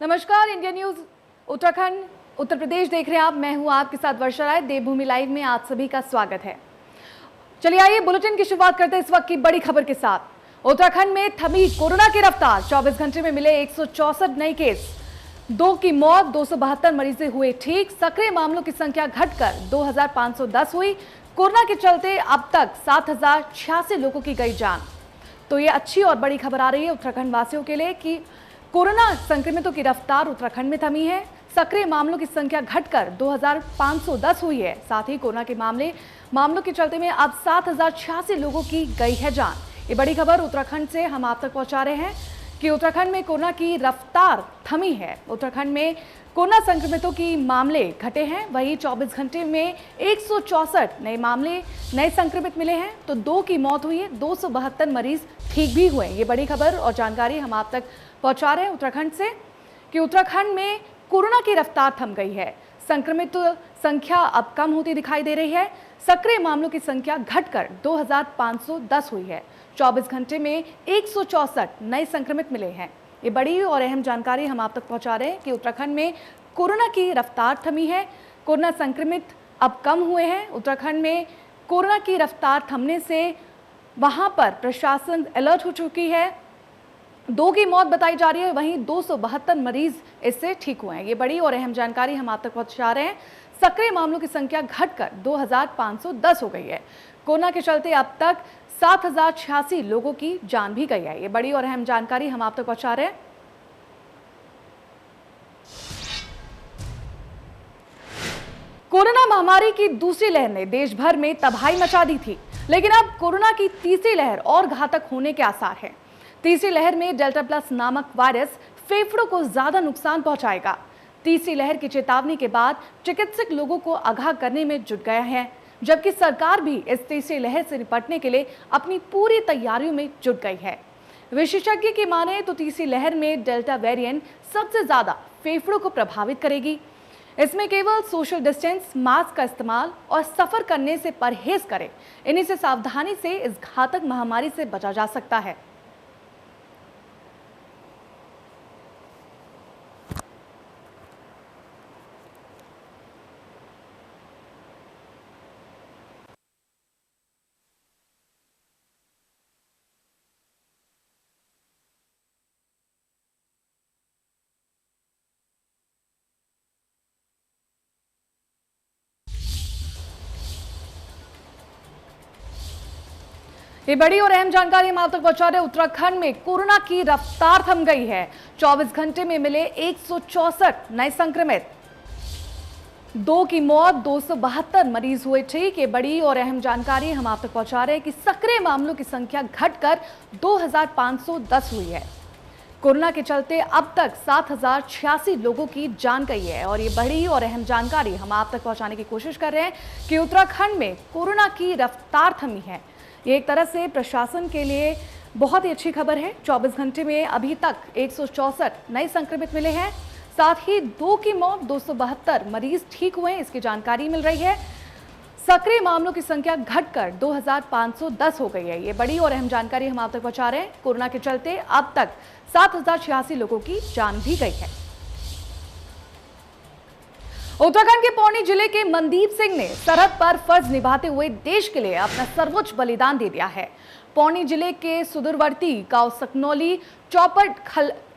नमस्कार, India news Uttarakhand Uttar Pradesh देख रहे हैं आप। मैं हूं आपके साथ वर्षा राय। देवभूमि लाइव में आप सभी का स्वागत है। चलिए आइए बुलेटिन की शुरुआत करते हैं इस वक्त की बड़ी खबर के साथ। उत्तराखंड में थमी कोरोना की रफ्तार। 24 घंटे में मिले 164 नए केस, 2 की मौत, 272 मरीजें हुए ठीक। सक्रिय मामलों की संख्या घटकर 2510 हुई। कोरोना के चलते अब तक 7086 लोगों की गई जान। तो ये अच्छी और बड़ी खबर आ रही है उत्तराखंड वासियों के लिए कि कोरोना संक्रमितों की रफ्तार उत्तराखंड में थमी है। सक्रिय मामलों की संख्या घटकर 2510 हुई है। साथ ही कोरोना के मामलों के चलते में अब 7086 लोगों की गई है जान। ये बड़ी खबर उत्तराखंड से हम आप तक पहुंचा रहे हैं कि उत्तराखंड में कोरोना की रफ्तार थमी है। उत्तराखंड में कोरोना संक्रमितों की मामले घटे हैं। वहीं 24 घंटे में 164 नए संक्रमित मिले हैं, तो 2 की मौत हुई है। 272 मरीज ठीक भी हुए। ये बड़ी खबर और जानकारी हम आप तक पहुंचा रहे हैं उत्तराखंड से कि उत्तराखंड में कोरोना की रफ्तार थम गई है। संक्रमित संख्या अब कम होती दिखाई दे रही है। सक्रिय मामलों की संख्या घटकर 2510 हुई है। 24 घंटे में 164 नए संक्रमित मिले हैं। ये बड़ी और अहम जानकारी हम आप तक पहुंचा रहे हैं कि उत्तराखंड में कोरोना की रफ्तार थमी है। कोरोना संक्रमित अब कम हुए हैं। उत्तराखंड में कोरोना की रफ्तार थमने से वहां पर प्रशासन अलर्ट हो चुकी है। 2 की मौत बताई जा रही है। वहीं 272 मरीज इससे ठीक हुए हैं। ये बड़ी और अहम जानकारी हम आप तक पहुंचा रहे हैं। सक्रिय मामलों की संख्या घटकर 2510 हो गई है। कोरोना के चलते अब तक 7086 लोगों की जान भी गई है। ये बड़ी और अहम जानकारी हम आप तक पहुंचा रहे हैं। कोरोना महामारी की दूसरी लहर ने देश भर में तबाही मचा दी थी, लेकिन अब कोरोना की तीसरी लहर और घातक होने के आसार हैं। तीसरी लहर में डेल्टा प्लस नामक वायरस फेफड़ों को ज्यादा नुकसान पहुंचाएगा। तीसरी लहर की चेतावनी के बाद चिकित्सक लोगों को आगाह करने में जुट गया है, जबकि सरकार भी इस तीसरी लहर से निपटने के लिए अपनी पूरी तैयारियों में जुट गई है। विशेषज्ञ की माने तो तीसरी लहर में डेल्टा वेरिएंट सबसे ज्यादा फेफड़ों को प्रभावित करेगी। इसमें केवल सोशल डिस्टेंस, मास्क का इस्तेमाल और सफर करने से परहेज करें। इन्हीं से सावधानी से इस घातक महामारी से बचा जा सकता है। ये बड़ी और अहम जानकारी हम आप तक पहुंचा रहे हैं। उत्तराखंड में कोरोना की रफ्तार थम गई है। 24 घंटे में मिले 164 नए संक्रमित, 2 की मौत, 272 मरीज हुए ठीक। ये बड़ी और अहम जानकारी हम आप तक पहुंचा रहे हैं कि सक्रिय मामलों की संख्या घटकर 2510 हुई है। कोरोना के चलते अब तक 7086 लोगों की जान गई है। और ये बड़ी और अहम जानकारी हम आप तक पहुंचाने की कोशिश कर रहे हैं कि उत्तराखंड में कोरोना की रफ्तार थमी है। ये एक तरह से प्रशासन के लिए बहुत ही अच्छी खबर है। 24 घंटे में अभी तक 164 नए संक्रमित मिले हैं। साथ ही 2 की मौत, 272 मरीज ठीक हुए हैं, इसकी जानकारी मिल रही है। सक्रिय मामलों की संख्या घटकर 2510 हो गई है। ये बड़ी और अहम जानकारी हम आप तक पहुंचा रहे हैं। कोरोना के चलते अब तक 7086 लोगों की जान भी गई है। उत्तराखंड के पौनी जिले के मनदीप सिंह ने सरहद पर फर्ज निभाते हुए देश के लिए अपना सर्वोच्च बलिदान दे दिया है। पौनी जिले के सुदूरवर्ती गांव सकनौली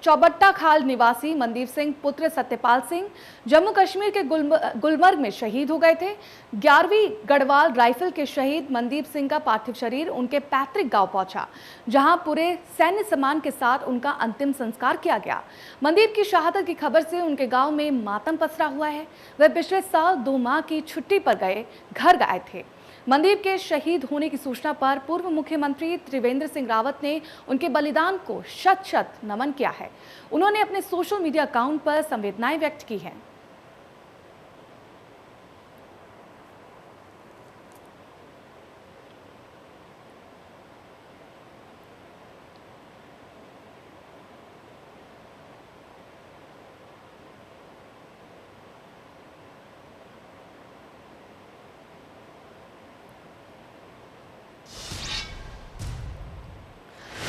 चौबट्टा खाल निवासी मनदीप सिंह पुत्र सत्यपाल सिंह जम्मू कश्मीर के गुलमर्ग में शहीद हो गए थे। 11वीं गढ़वाल राइफल के शहीद मनदीप सिंह का पार्थिव शरीर उनके पैतृक गांव पहुंचा, जहां पूरे सैन्य सम्मान के साथ उनका अंतिम संस्कार किया गया। मनदीप की शहादत की खबर से उनके गांव में मातम पसरा हुआ है। वे पिछले साल 2 माह की छुट्टी पर घर गए थे। मनदीप के शहीद होने की सूचना पर पूर्व मुख्यमंत्री त्रिवेंद्र सिंह रावत ने उनके बलिदान को शत शत नमन किया है। उन्होंने अपने सोशल मीडिया अकाउंट पर संवेदनाएं व्यक्त की हैं।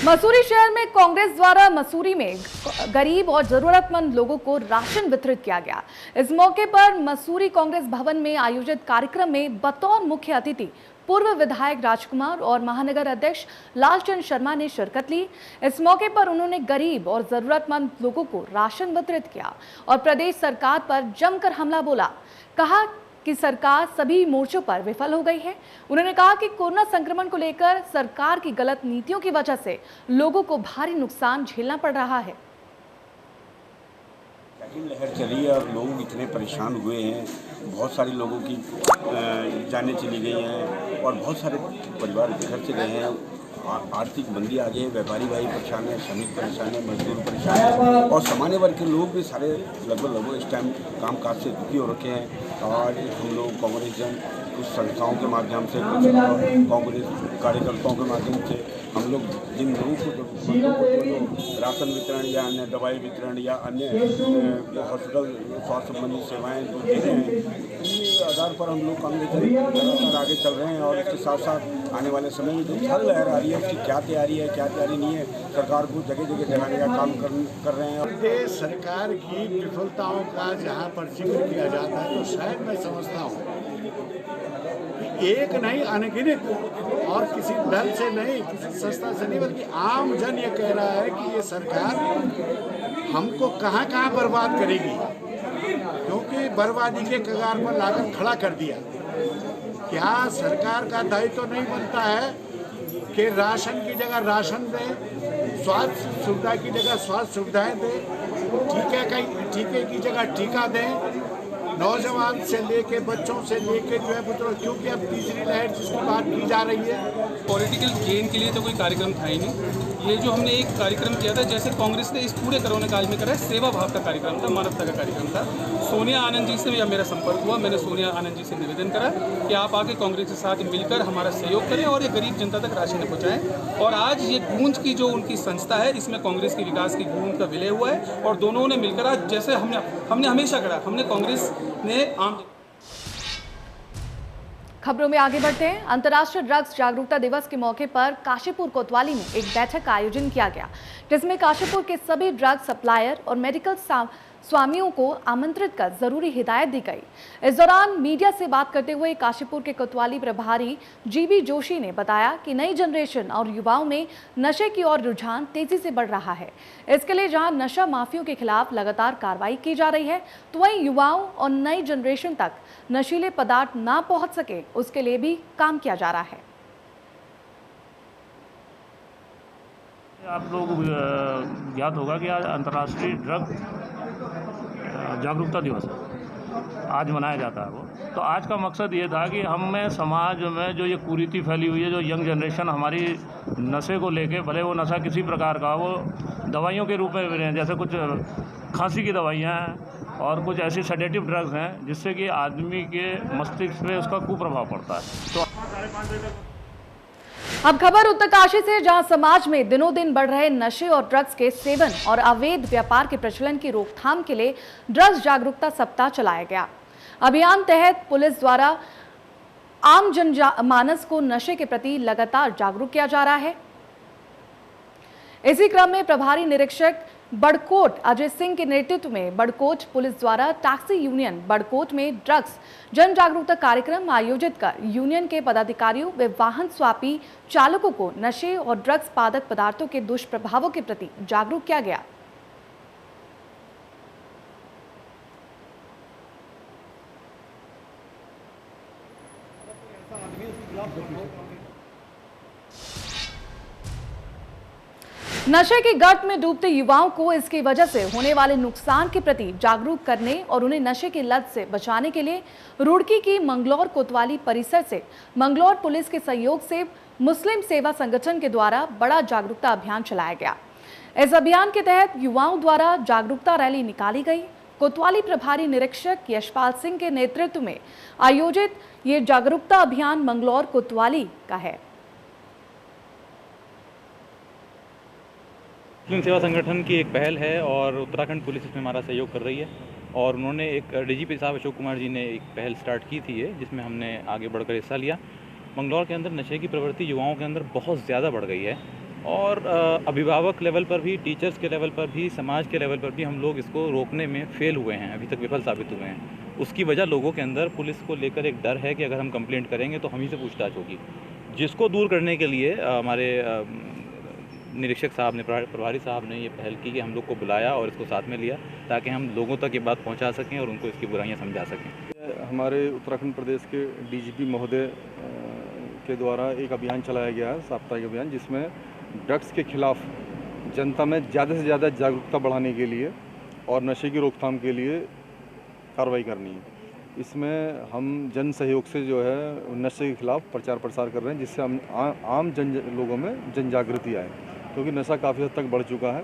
मसूरी शहर में कांग्रेस द्वारा मसूरी में गरीब और जरूरतमंद लोगों को राशन वितरित किया गया। इस मौके पर मसूरी कांग्रेस भवन में आयोजित कार्यक्रम में बतौर मुख्य अतिथि पूर्व विधायक राजकुमार और महानगर अध्यक्ष लालचंद शर्मा ने शिरकत ली। इस मौके पर उन्होंने गरीब और जरूरतमंद लोगों को राशन वितरित किया और प्रदेश सरकार पर जमकर हमला बोला। कहा कि सरकार सभी मोर्चों पर विफल हो गई है। उन्होंने कहा कि कोरोना संक्रमण को लेकर सरकार की गलत नीतियों की वजह से लोगों को भारी नुकसान झेलना पड़ रहा है। लहर चली है और लोग इतने परेशान हुए हैं, बहुत सारे लोगों की जानें चली गई हैं और बहुत सारे परिवार घर से गए हैं। आर्थिक मंदी आ गई है, व्यापारी भाई परेशान है, श्रमिक परेशान है, मजदूर परेशान है और सामान्य वर्ग के लोग भी सारे लगभग इस टाइम कामकाज से दुखी हो रखे हैं। और हम लोग कांग्रेस जन कुछ संस्थाओं के माध्यम से, कुछ कांग्रेस कार्यकर्ताओं के माध्यम से हम लोग जिन लोगों को राशन वितरण या अन्य दवाई वितरण या अन्य हॉस्पिटल स्वास्थ्य संबंधी सेवाएं जो दे रहे हैं, इस आधार पर हम लोग कांग्रेस लगातार आगे चल रहे हैं। और इसके साथ साथ आने वाले समय में जो जल लहर आ रही है उसकी क्या तैयारी है, क्या तैयारी नहीं है, सरकार को जगह जगह जगाने का काम कर रहे हैं। प्रदेश सरकार की विफलताओं का जहाँ पर जिक्र किया जाता है तो शायद मैं समझता हूँ एक नहीं अनगिनत और किसी दल से नहीं, किसी संस्था से नहीं, बल्कि आम जन ये कह रहा है कि ये सरकार हमको कहाँ कहाँ बर्बाद करेगी, क्योंकि बर्बादी के कगार पर लाकर खड़ा कर दिया। क्या सरकार का दायित्व तो नहीं बनता है कि राशन की जगह राशन दें, स्वास्थ्य सुविधा की जगह स्वास्थ्य सुविधाएं दें, टीके की जगह टीका दें, नौजवान से लेके बच्चों से लेके जो है पुत्र, क्योंकि अब तीसरी लहर जिसकी बात की जा रही है। पॉलिटिकल गेन के लिए तो कोई कार्यक्रम था ही नहीं। ये जो हमने एक कार्यक्रम किया था, जैसे कांग्रेस ने इस पूरे कोरोना काल में करा है, सेवा भाव का कार्यक्रम था, मानवता का कार्यक्रम था। सोनिया आनंद जी से मेरा संपर्क हुआ, मैंने सोनिया आनंद जी से निवेदन करा कि आप आके कांग्रेस के साथ मिलकर हमारा सहयोग करें और ये गरीब जनता तक राशन पहुँचाएं। और आज ये गूंज की जो उनकी संस्था है, इसमें कांग्रेस के विकास की गूंज का विलय हुआ है और दोनों ने मिलकर आज, जैसे हमने हमेशा करा, हमने कांग्रेस ने आम। खबरों में आगे बढ़ते हैं। अंतर्राष्ट्रीय ड्रग्स जागरूकता दिवस के मौके पर काशीपुर कोतवाली में एक बैठक का आयोजन किया गया, जिसमें काशीपुर के सभी ड्रग सप्लायर और मेडिकल स्वामियों को आमंत्रित कर जरूरी हिदायत दी गई। इस दौरान मीडिया से बात करते हुए काशीपुर के कोतवाली प्रभारी जीबी जोशी ने बताया कि नई जनरेशन और युवाओं में नशे की ओर रुझान तेजी से बढ़ रहा है। इसके लिए जहां नशा माफियों के खिलाफ लगातार कार्रवाई की जा रही है, तो वहीं युवाओं और नई जनरेशन तक नशीले पदार्थ ना पहुंच सके, उसके लिए भी काम किया जा रहा है। आप लोग ज्ञात होगा कि आज अंतर्राष्ट्रीय ड्रग जागरूकता दिवस है, आज मनाया जाता है वो। तो आज का मकसद ये था कि हमें समाज में जो ये कुरीति फैली हुई है, जो यंग जनरेशन हमारी नशे को लेके, भले वो नशा किसी प्रकार का, वो दवाइयों के रूप में भी हैं, जैसे कुछ खांसी की दवाइयाँ हैं और कुछ ऐसी सेडेटिव ड्रग्स हैं जिससे कि आदमी के मस्तिष्क पे उसका कुप्रभाव पड़ता है। तो अब खबर उत्तरकाशी से, जहां समाज में दिनों दिन बढ़ रहे नशे और ड्रग्स के सेवन और अवैध व्यापार के प्रचलन की रोकथाम के लिए ड्रग्स जागरूकता सप्ताह चलाया गया। अभियान तहत पुलिस द्वारा आम जनमानस को नशे के प्रति लगातार जागरूक किया जा रहा है। इसी क्रम में प्रभारी निरीक्षक बड़कोट अजय सिंह के नेतृत्व में बड़कोट पुलिस द्वारा टैक्सी यूनियन बड़कोट में ड्रग्स जन जागरूकता कार्यक्रम आयोजित कर यूनियन के पदाधिकारियों व वाहन स्वापी चालकों को नशे और ड्रग्स पादक पदार्थों के दुष्प्रभावों के प्रति जागरूक किया गया। नशे की गर्त में डूबते युवाओं को इसकी वजह से होने वाले नुकसान के प्रति जागरूक करने और उन्हें नशे की लत से बचाने के लिए रुड़की की मंगलौर कोतवाली परिसर से मंगलौर पुलिस के सहयोग से मुस्लिम सेवा संगठन के द्वारा बड़ा जागरूकता अभियान चलाया गया। इस अभियान के तहत युवाओं द्वारा जागरूकता रैली निकाली गई। कोतवाली प्रभारी निरीक्षक यशपाल सिंह के नेतृत्व में आयोजित ये जागरूकता अभियान मंगलौर कोतवाली का है। मुस्लिम सेवा संगठन की एक पहल है और उत्तराखंड पुलिस इसमें हमारा सहयोग कर रही है और उन्होंने एक डीजीपी साहब अशोक कुमार जी ने एक पहल स्टार्ट की थी जिसमें हमने आगे बढ़कर हिस्सा लिया। मंगलौर के अंदर नशे की प्रवृत्ति युवाओं के अंदर बहुत ज़्यादा बढ़ गई है और अभिभावक लेवल पर भी, टीचर्स के लेवल पर भी, समाज के लेवल पर भी हम लोग इसको रोकने में फेल हुए हैं, अभी तक विफल साबित हुए हैं। उसकी वजह लोगों के अंदर पुलिस को लेकर एक डर है कि अगर हम कंप्लेंट करेंगे तो हम ही से पूछताछ होगी, जिसको दूर करने के लिए हमारे निरीक्षक साहब ने, प्रभारी साहब ने ये पहल की कि हम लोग को बुलाया और इसको साथ में लिया ताकि हम लोगों तक ये बात पहुंचा सकें और उनको इसकी बुराइयां समझा सकें। हमारे उत्तराखंड प्रदेश के डीजीपी महोदय के द्वारा एक अभियान चलाया गया है, साप्ताहिक अभियान, जिसमें ड्रग्स के खिलाफ जनता में ज़्यादा से ज़्यादा जागरूकता बढ़ाने के लिए और नशे की रोकथाम के लिए कार्रवाई करनी है। इसमें हम जन सहयोग से जो है नशे के खिलाफ प्रचार प्रसार कर रहे हैं, जिससे हम आम लोगों में जन जागृति आए, क्योंकि नशा काफ़ी हद तक बढ़ चुका है।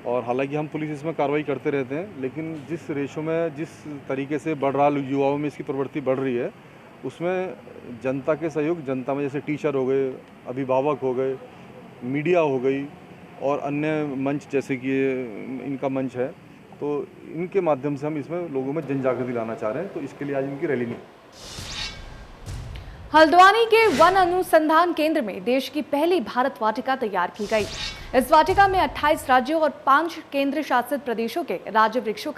और हालांकि हम पुलिस इसमें कार्रवाई करते रहते हैं, लेकिन जिस रेशो में, जिस तरीके से बढ़ रहा, युवाओं में इसकी प्रवृत्ति बढ़ रही है, उसमें जनता के सहयोग, जनता में जैसे टीचर हो गए, अभिभावक हो गए, मीडिया हो गई और अन्य मंच जैसे कि इनका मंच है, तो इनके माध्यम से हम इसमें लोगों में जन जागृति लाना चाह रहे हैं। तो इसके लिए आज इनकी रैली नहीं। हल्द्वानी के वन अनुसंधान केंद्र में देश की पहली भारत वाटिका तैयार की गई। इस वाटिका में 28 राज्यों और 5 केंद्र शासित प्रदेशों के राज्य वृक्षों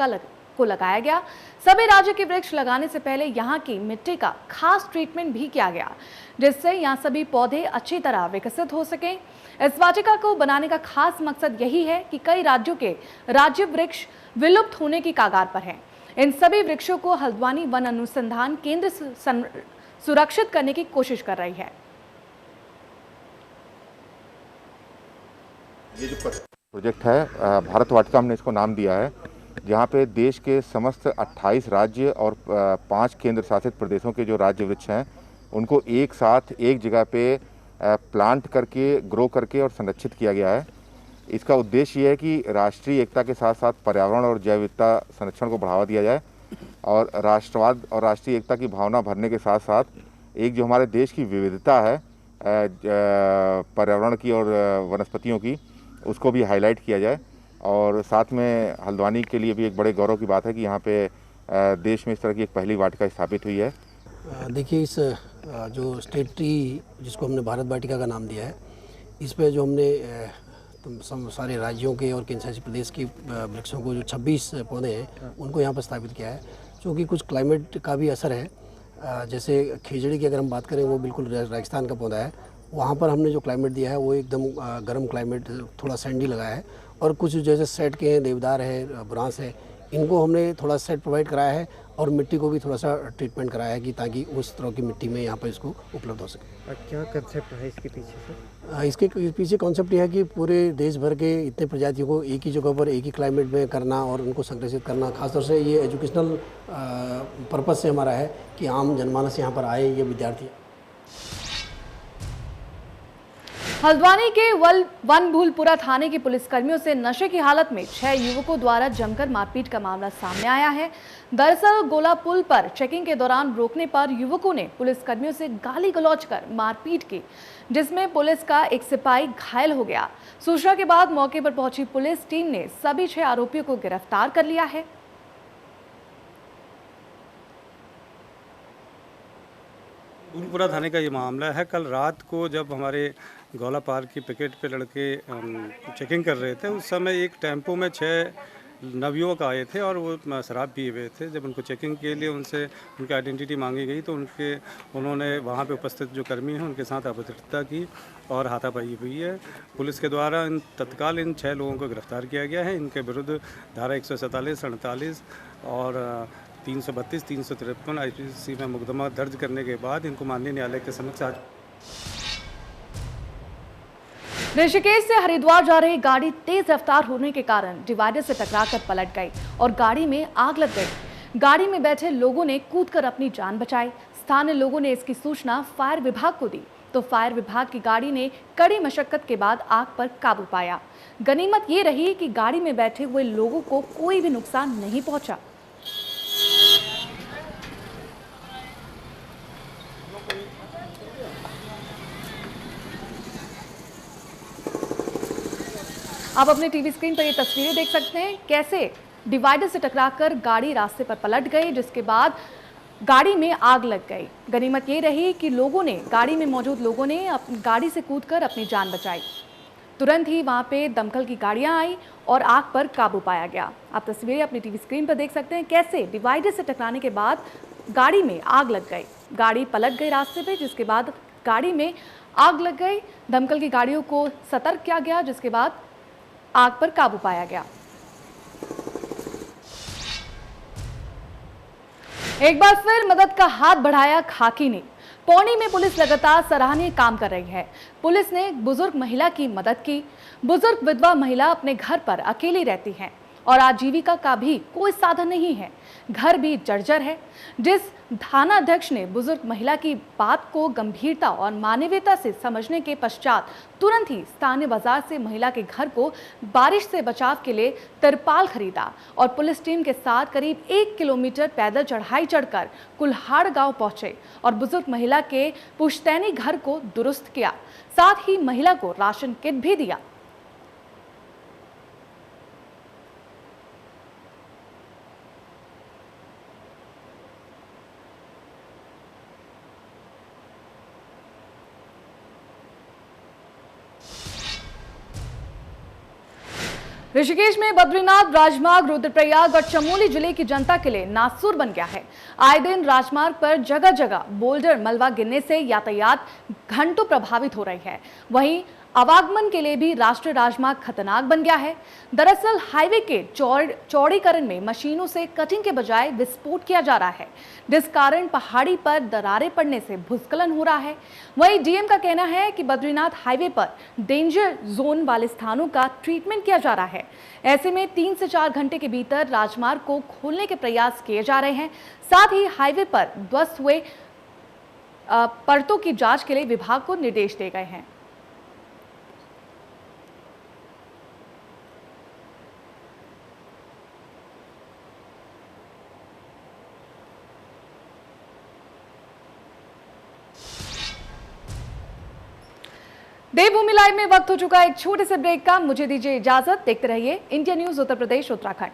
को लगाया गया। सभी राज्य के वृक्ष लगाने से पहले यहाँ की मिट्टी का खास ट्रीटमेंट भी किया गया, जिससे यहाँ सभी पौधे अच्छी तरह विकसित हो सकें। इस वाटिका को बनाने का खास मकसद यही है कि कई राज्यों के राज्य वृक्ष विलुप्त होने की कगार पर हैं। इन सभी वृक्षों को हल्द्वानी वन अनुसंधान केंद्र सुरक्षित करने की कोशिश कर रही है। ये जो प्रोजेक्ट है भारत वाटिका, हमने इसको नाम दिया है, जहाँ पे देश के समस्त 28 राज्य और 5 केंद्र शासित प्रदेशों के जो राज्य वृक्ष हैं उनको एक साथ एक जगह पे प्लांट करके, ग्रो करके और संरक्षित किया गया है। इसका उद्देश्य ये है कि राष्ट्रीय एकता के साथ साथ पर्यावरण और जैव विविधता संरक्षण को बढ़ावा दिया जाए और राष्ट्रवाद और राष्ट्रीय एकता की भावना भरने के साथ साथ एक जो हमारे देश की विविधता है पर्यावरण की और वनस्पतियों की, उसको भी हाईलाइट किया जाए। और साथ में हल्द्वानी के लिए भी एक बड़े गौरव की बात है कि यहाँ पे देश में इस तरह की एक पहली वाटिका स्थापित हुई है। देखिए, इस जो स्टेट ट्री जिसको हमने भारत वाटिका का नाम दिया है, इस पे जो हमने सारे राज्यों के और केंद्र शासित प्रदेश के वृक्षों को, जो 26 पौधे हैं, उनको यहाँ पर स्थापित किया है, क्योंकि कुछ क्लाइमेट का भी असर है। जैसे खेजड़ी की अगर हम बात करें, वो बिल्कुल राजस्थान का पौधा है, वहाँ पर हमने जो क्लाइमेट दिया है वो एकदम गर्म क्लाइमेट, थोड़ा सैंडी लगाया है। और कुछ जैसे सेट के हैं, देवदार है, बुरांस है, इनको हमने थोड़ा सेट प्रोवाइड कराया है और मिट्टी को भी थोड़ा सा ट्रीटमेंट कराया है कि ताकि उस तरह की मिट्टी में यहाँ पर इसको उपलब्ध हो सके। क्या कंसेप्ट है इसके पीछे से? इसके पीछे कॉन्सेप्ट ये है कि पूरे देश भर के इतने प्रजातियों को एक ही जगह पर एक ही क्लाइमेट में करना और उनको संरक्षित करना, खासतौर से ये एजुकेशनल पर्पज़ से हमारा है कि आम जनमानस यहाँ पर आए, ये विद्यार्थी। हल्द्वानी के वनभूलपुरा थाने के पुलिसकर्मियों से नशे की हालत में 6 युवकों द्वारा जमकर मारपीट का मामला सामने आया है। दरअसल गोला पुल पर चेकिंग के दौरान रोकने पर युवकों ने पुलिसकर्मियों से गाली गलौज कर मारपीट की, जिसमें पुलिस का एक सिपाही घायल हो गया। सूचना के बाद मौके पर पहुंची पुलिस टीम ने सभी 6 आरोपियों को गिरफ्तार कर लिया है। भूलपुरा थाने का ये मामला है। कल रात को जब हमारे गौला पार की पिकेट पे लड़के चेकिंग कर रहे थे, उस समय एक टेम्पो में 6 नवयुवक आए थे और वो शराब पिए हुए थे। जब उनको चेकिंग के लिए उनसे उनकी आइडेंटिटी मांगी गई तो उन्होंने वहाँ पे उपस्थित जो कर्मी हैं उनके साथ अभद्रता की और हाथापाई हुई है। पुलिस के द्वारा तत्काल इन 6 लोगों को गिरफ्तार किया गया है। इनके विरुद्ध धारा 147, 48 और 332, 353 IPC में मुकदमा दर्ज करने के बाद इनको माननीय न्यायालय के समक्ष आज। ऋषिकेश से हरिद्वार जा रही गाड़ी तेज रफ्तार होने के कारण डिवाइडर से टकराकर पलट गई और गाड़ी में आग लग गई। गाड़ी में बैठे लोगों ने कूदकर अपनी जान बचाई। स्थानीय लोगों ने इसकी सूचना फायर विभाग को दी तो फायर विभाग की गाड़ी ने कड़ी मशक्कत के बाद आग पर काबू पाया। गनीमत ये रही कि गाड़ी में बैठे हुए लोगों को कोई भी नुकसान नहीं पहुंचा। आप अपने टीवी स्क्रीन पर ये तस्वीरें देख सकते हैं, कैसे डिवाइडर से टकराकर गाड़ी रास्ते पर पलट गई, जिसके बाद गाड़ी में आग लग गई। गनीमत ये रही कि गाड़ी में मौजूद लोगों ने गाड़ी से कूदकर अपनी जान बचाई। तुरंत ही वहां पे दमकल की गाड़ियां आई और आग पर काबू पाया गया। आप तस्वीरें अपनी टीवी स्क्रीन पर देख सकते हैं कैसे डिवाइडर से टकराने के बाद गाड़ी में आग लग गई। गाड़ी पलट गई रास्ते पे, जिसके बाद गाड़ी में आग लग गई। दमकल की गाड़ियों को सतर्क किया गया, जिसके बाद आग पर काबू पाया गया। एक बार फिर मदद का हाथ बढ़ाया खाकी ने। पौनी में पुलिस लगातार सराहनीय काम कर रही है। पुलिस ने एक बुजुर्ग महिला की मदद की। बुजुर्ग विधवा महिला अपने घर पर अकेली रहती है और आजीविका का भी कोई साधन नहीं है, घर भी जर्जर है। जिस थानाध्यक्ष ने बुजुर्ग महिला की बात को गंभीरता और मानवीयता से समझने के पश्चात तुरंत ही स्थानीय बाजार से महिला के घर को बारिश से बचाव के लिए तिरपाल खरीदा और पुलिस टीम के साथ करीब 1 किलोमीटर पैदल चढ़ाई चढ़कर कुल्हाड़ गांव पहुंचे और बुजुर्ग महिला के पुश्तैनी घर को दुरुस्त किया। साथ ही महिला को राशन किट भी दिया। ऋषिकेश में बद्रीनाथ राजमार्ग रुद्रप्रयाग और चमोली जिले की जनता के लिए नासूर बन गया है। आए दिन राजमार्ग पर जगह जगह बोल्डर मलबा गिरने से यातायात घंटों प्रभावित हो रही है। वहीं आवागमन के लिए भी राष्ट्रीय राजमार्ग खतरनाक बन गया है। दरअसल हाईवे के चौड़ीकरण में मशीनों से कटिंग के बजाय विस्फोट किया जा रहा है, जिस कारण पहाड़ी पर दरारें पड़ने से भूस्खलन हो रहा है। वहीं डीएम का कहना है कि बद्रीनाथ हाईवे पर डेंजर जोन वाले स्थानों का ट्रीटमेंट किया जा रहा है। ऐसे में 3 से 4 घंटे के भीतर राजमार्ग को खोलने के प्रयास किए जा रहे हैं। साथ ही हाईवे पर ध्वस्त हुए परतों की जांच के लिए विभाग को निर्देश दिए गए हैं। देवभूमि लाइव में वक्त हो चुका है एक छोटे से ब्रेक का। मुझे दीजिए इजाजत। देखते रहिए इंडिया न्यूज उत्तर प्रदेश उत्तराखंड।